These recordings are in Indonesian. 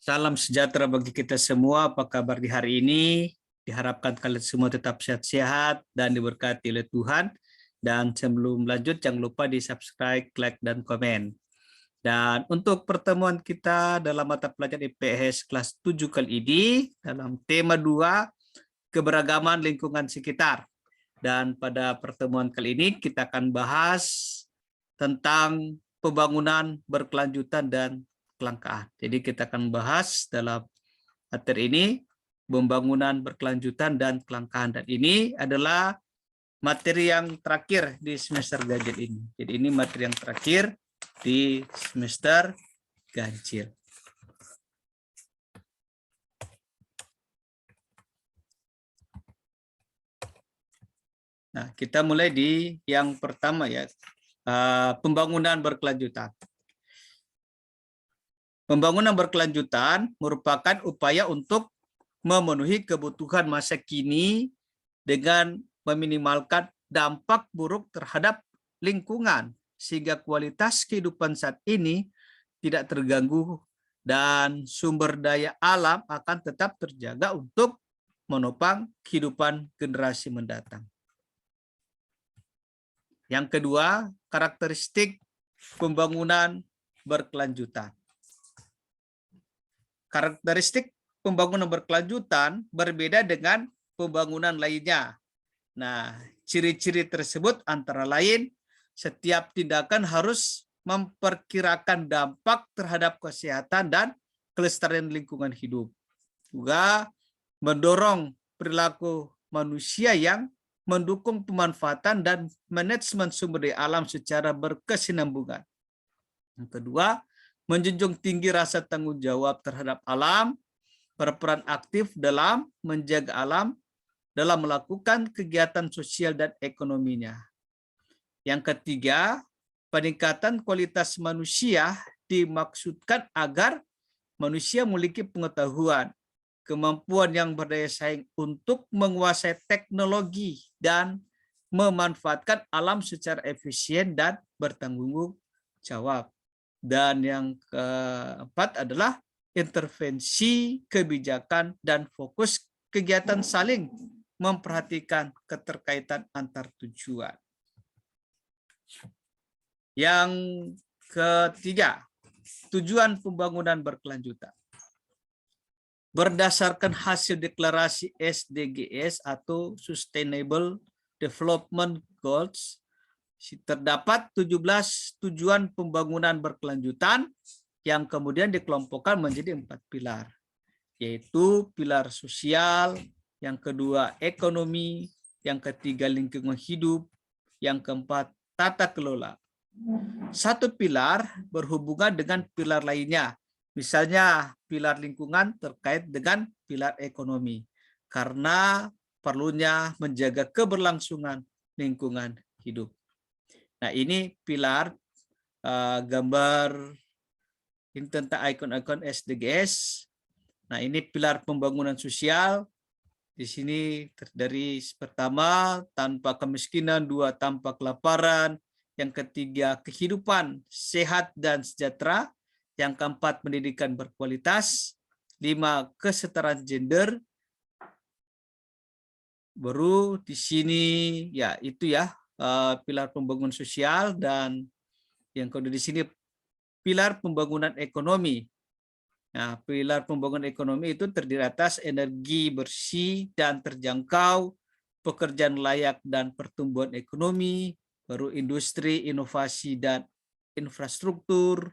Salam sejahtera bagi kita semua. Apa kabar di hari ini? Diharapkan kalian semua tetap sehat-sehat dan diberkati oleh Tuhan. Dan sebelum lanjut, jangan lupa di subscribe, like, dan komen. Dan untuk pertemuan kita dalam mata pelajaran IPS kelas 7 kali ini, dalam tema 2, keberagaman lingkungan sekitar. Dan pada pertemuan kali ini kita akan bahas tentang pembangunan berkelanjutan dan kelangkaan. Jadi kita akan bahas dalam materi ini pembangunan berkelanjutan dan kelangkaan. Dan ini adalah materi yang terakhir di semester ganjil ini. Jadi ini materi yang terakhir di semester ganjil. Nah, kita mulai di yang pertama ya, pembangunan berkelanjutan. Pembangunan berkelanjutan merupakan upaya untuk memenuhi kebutuhan masa kini dengan meminimalkan dampak buruk terhadap lingkungan, sehingga kualitas kehidupan saat ini tidak terganggu dan sumber daya alam akan tetap terjaga untuk menopang kehidupan generasi mendatang. Yang kedua, karakteristik pembangunan berkelanjutan. Karakteristik pembangunan berkelanjutan berbeda dengan pembangunan lainnya. Nah, ciri-ciri tersebut antara lain setiap tindakan harus memperkirakan dampak terhadap kesehatan dan kelestarian lingkungan hidup. Juga mendorong perilaku manusia yang mendukung pemanfaatan dan manajemen sumber daya alam secara berkesinambungan. Yang kedua, menjunjung tinggi rasa tanggung jawab terhadap alam, berperan aktif dalam menjaga alam, dalam melakukan kegiatan sosial dan ekonominya. Yang ketiga, peningkatan kualitas manusia dimaksudkan agar manusia memiliki pengetahuan, kemampuan yang berdaya saing untuk menguasai teknologi dan memanfaatkan alam secara efisien dan bertanggung jawab. Dan yang keempat adalah intervensi kebijakan dan fokus kegiatan saling memperhatikan keterkaitan antar tujuan. Yang ketiga, tujuan pembangunan berkelanjutan. Berdasarkan hasil deklarasi SDGs atau Sustainable Development Goals, terdapat 17 tujuan pembangunan berkelanjutan yang kemudian dikelompokkan menjadi 4 pilar, yaitu pilar sosial, yang kedua ekonomi, yang ketiga lingkungan hidup, yang keempat tata kelola. Satu pilar berhubungan dengan pilar lainnya, misalnya pilar lingkungan terkait dengan pilar ekonomi, karena perlunya menjaga keberlangsungan lingkungan hidup. Nah, ini pilar gambar ini tentang ikon-ikon SDGs. Nah, ini pilar pembangunan sosial. Di sini dari pertama, tanpa kemiskinan, 2, tanpa kelaparan, yang ketiga, kehidupan sehat dan sejahtera, yang keempat, pendidikan berkualitas, 5, kesetaraan gender. Baru di sini ya itu ya pilar pembangunan sosial, dan yang kedua di sini pilar pembangunan ekonomi. Nah, pilar pembangunan ekonomi itu terdiri atas energi bersih dan terjangkau, pekerjaan layak dan pertumbuhan ekonomi, baru industri, inovasi dan infrastruktur,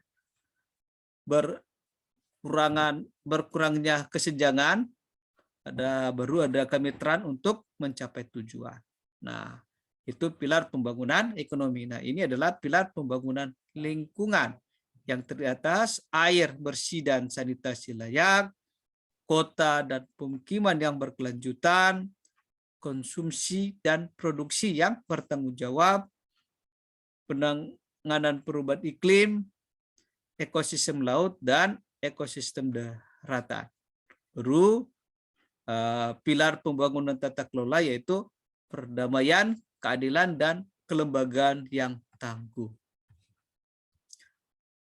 berkurangnya kesenjangan, baru ada kemitraan untuk mencapai tujuan. Nah, itu pilar pembangunan ekonomi. Nah, ini adalah pilar pembangunan lingkungan yang terdiri atas air bersih dan sanitasi layak, kota dan pemukiman yang berkelanjutan, konsumsi dan produksi yang bertanggung jawab, penanganan perubahan iklim, ekosistem laut, dan ekosistem daratan. Baru pilar pembangunan tata kelola yaitu perdamaian, keadilan, dan kelembagaan yang tangguh.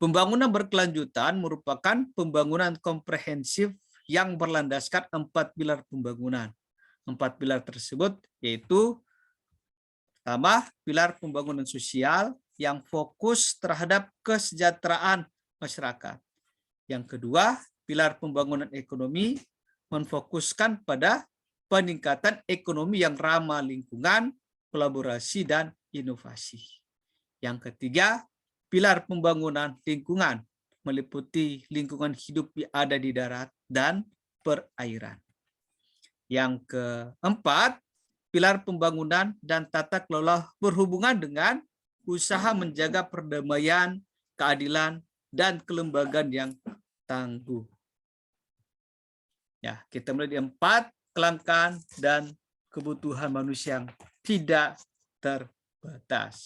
Pembangunan berkelanjutan merupakan pembangunan komprehensif yang berlandaskan 4 pilar pembangunan. 4 pilar tersebut yaitu pertama, pilar pembangunan sosial yang fokus terhadap kesejahteraan masyarakat. Yang kedua, pilar pembangunan ekonomi memfokuskan pada peningkatan ekonomi yang ramah lingkungan, kolaborasi, dan inovasi. Yang ketiga, pilar pembangunan lingkungan meliputi lingkungan hidup yang ada di darat dan perairan. Yang keempat, pilar pembangunan dan tata kelola berhubungan dengan usaha menjaga perdamaian, keadilan, dan kelembagaan yang tangguh. Ya, kita mulai di 4, kelangkaan dan kebutuhan manusia yang tidak terbatas.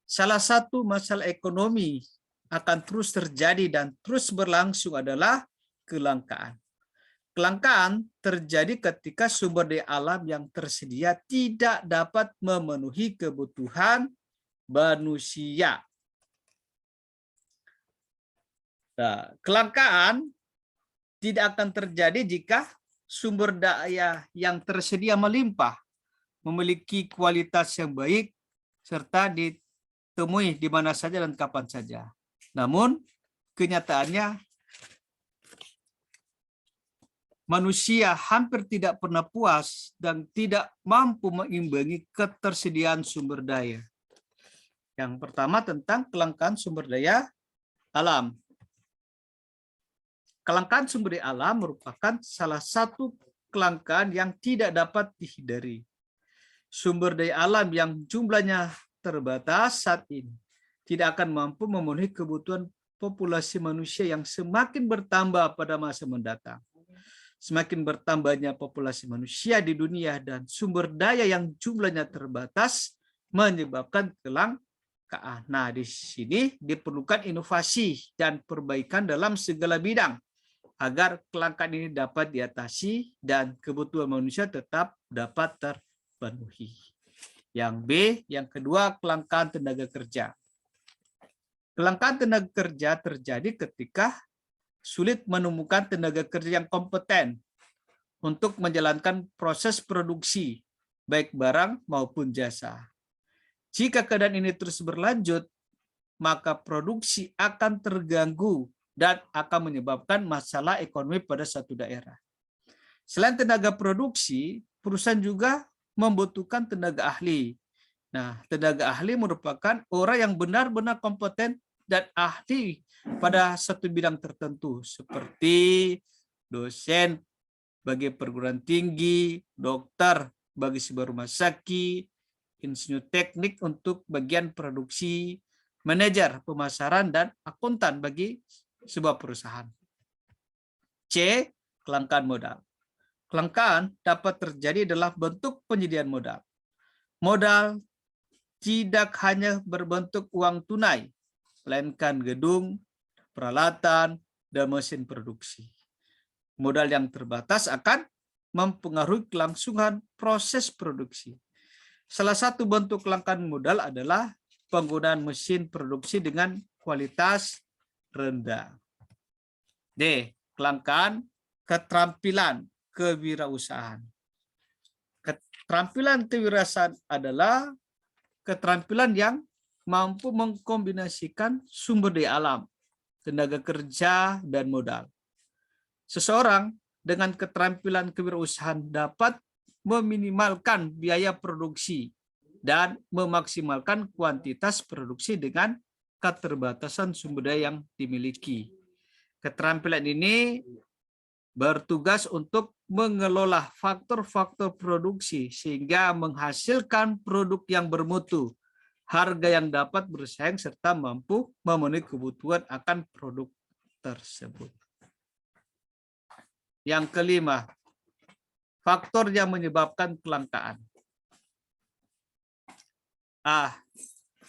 Salah satu masalah ekonomi akan terus terjadi dan terus berlangsung adalah kelangkaan. Kelangkaan terjadi ketika sumber daya alam yang tersedia tidak dapat memenuhi kebutuhan manusia. Nah, kelangkaan tidak akan terjadi jika sumber daya yang tersedia melimpah, memiliki kualitas yang baik, serta ditemui di mana saja dan kapan saja. Namun, kenyataannya manusia hampir tidak pernah puas dan tidak mampu mengimbangi ketersediaan sumber daya. Yang pertama tentang kelangkaan sumber daya alam. Kelangkaan sumber daya alam merupakan salah satu kelangkaan yang tidak dapat dihindari. Sumber daya alam yang jumlahnya terbatas saat ini tidak akan mampu memenuhi kebutuhan populasi manusia yang semakin bertambah pada masa mendatang. Semakin bertambahnya populasi manusia di dunia dan sumber daya yang jumlahnya terbatas menyebabkan kelangkaan. Nah, di sini diperlukan inovasi dan perbaikan dalam segala bidang agar kelangkaan ini dapat diatasi dan kebutuhan manusia tetap dapat terpenuhi. Yang B, yang kedua, kelangkaan tenaga kerja. Kelangkaan tenaga kerja terjadi ketika sulit menemukan tenaga kerja yang kompeten untuk menjalankan proses produksi, baik barang maupun jasa. Jika keadaan ini terus berlanjut, maka produksi akan terganggu dan akan menyebabkan masalah ekonomi pada suatu daerah. Selain tenaga produksi, perusahaan juga membutuhkan tenaga ahli. Nah, tenaga ahli merupakan orang yang benar-benar kompeten dan ahli pada satu bidang tertentu, seperti dosen bagi perguruan tinggi, dokter bagi sebuah rumah sakit, insinyur teknik untuk bagian produksi, manajer pemasaran, dan akuntan bagi sebuah perusahaan. C. Kelangkaan modal. Kelangkaan dapat terjadi adalah bentuk penyediaan modal. Modal tidak hanya berbentuk uang tunai, melainkan gedung, peralatan, dan mesin produksi. Modal yang terbatas akan mempengaruhi kelangsungan proses produksi. Salah satu bentuk kelangkaan modal adalah penggunaan mesin produksi dengan kualitas rendah. D. Kelangkaan keterampilan kewirausahaan. Keterampilan kewirausahaan adalah keterampilan yang mampu mengkombinasikan sumber daya alam, tenaga kerja, dan modal. Seseorang dengan keterampilan kewirausahaan dapat meminimalkan biaya produksi dan memaksimalkan kuantitas produksi dengan keterbatasan sumber daya yang dimiliki. Keterampilan ini bertugas untuk mengelola faktor-faktor produksi sehingga menghasilkan produk yang bermutu, harga yang dapat bersaing, serta mampu memenuhi kebutuhan akan produk tersebut. Yang kelima, faktor yang menyebabkan kelangkaan. A.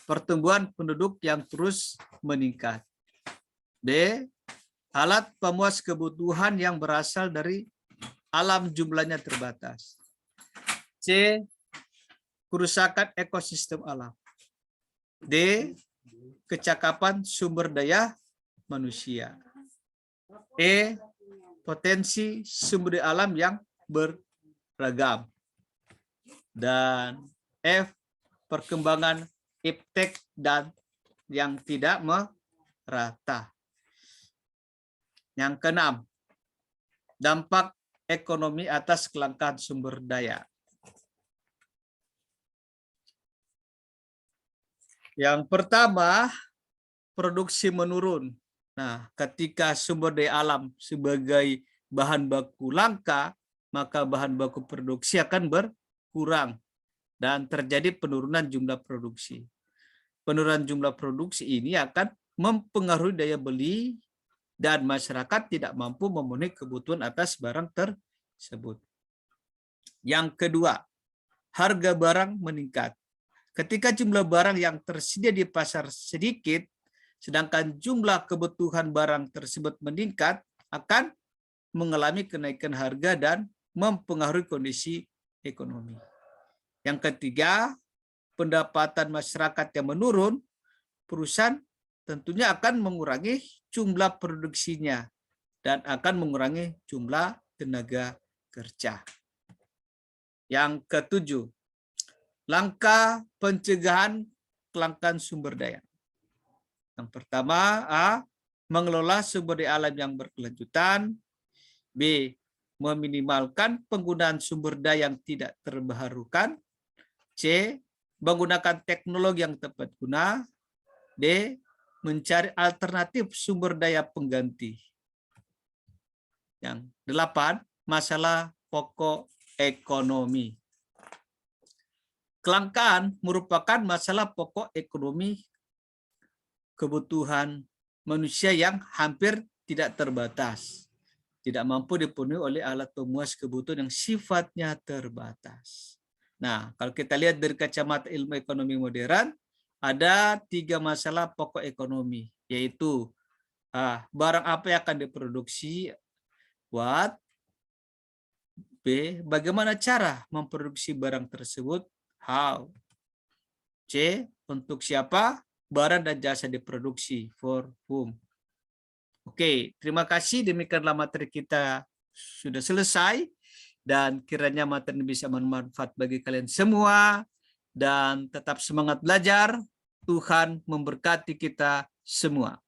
Pertumbuhan penduduk yang terus meningkat. B. Alat pemuas kebutuhan yang berasal dari alam jumlahnya terbatas. C. Kerusakan ekosistem alam. D. kecakapan sumber daya manusia. E, potensi sumber daya alam yang beragam. Dan F, perkembangan iptek dan yang tidak merata. Yang keenam, dampak ekonomi atas kelangkaan sumber daya. Yang pertama, produksi menurun. Nah, ketika sumber daya alam sebagai bahan baku langka, maka bahan baku produksi akan berkurang dan terjadi penurunan jumlah produksi. Penurunan jumlah produksi ini akan mempengaruhi daya beli dan masyarakat tidak mampu memenuhi kebutuhan atas barang tersebut. Yang kedua, harga barang meningkat. Ketika jumlah barang yang tersedia di pasar sedikit, sedangkan jumlah kebutuhan barang tersebut meningkat, akan mengalami kenaikan harga dan mempengaruhi kondisi ekonomi. Yang ketiga, pendapatan masyarakat yang menurun, perusahaan tentunya akan mengurangi jumlah produksinya dan akan mengurangi jumlah tenaga kerja. Yang ketujuh, langkah pencegahan kelangkaan sumber daya. Yang pertama, A, mengelola sumber daya alam yang berkelanjutan. B, meminimalkan penggunaan sumber daya yang tidak terbarukan. C, menggunakan teknologi yang tepat guna. D, mencari alternatif sumber daya pengganti. Yang 8, masalah pokok ekonomi. Kelangkaan merupakan masalah pokok ekonomi kebutuhan manusia yang hampir tidak terbatas. Tidak mampu dipenuhi oleh alat pemuas kebutuhan yang sifatnya terbatas. Nah, kalau kita lihat dari kacamata ilmu ekonomi modern, ada 3 masalah pokok ekonomi, yaitu barang apa yang akan diproduksi, what, B, bagaimana cara memproduksi barang tersebut, how, C, untuk siapa barang dan jasa diproduksi, for whom. Oke, terima kasih. Demikianlah materi kita sudah selesai dan kiranya materi ini bisa bermanfaat bagi kalian semua dan tetap semangat belajar. Tuhan memberkati kita semua.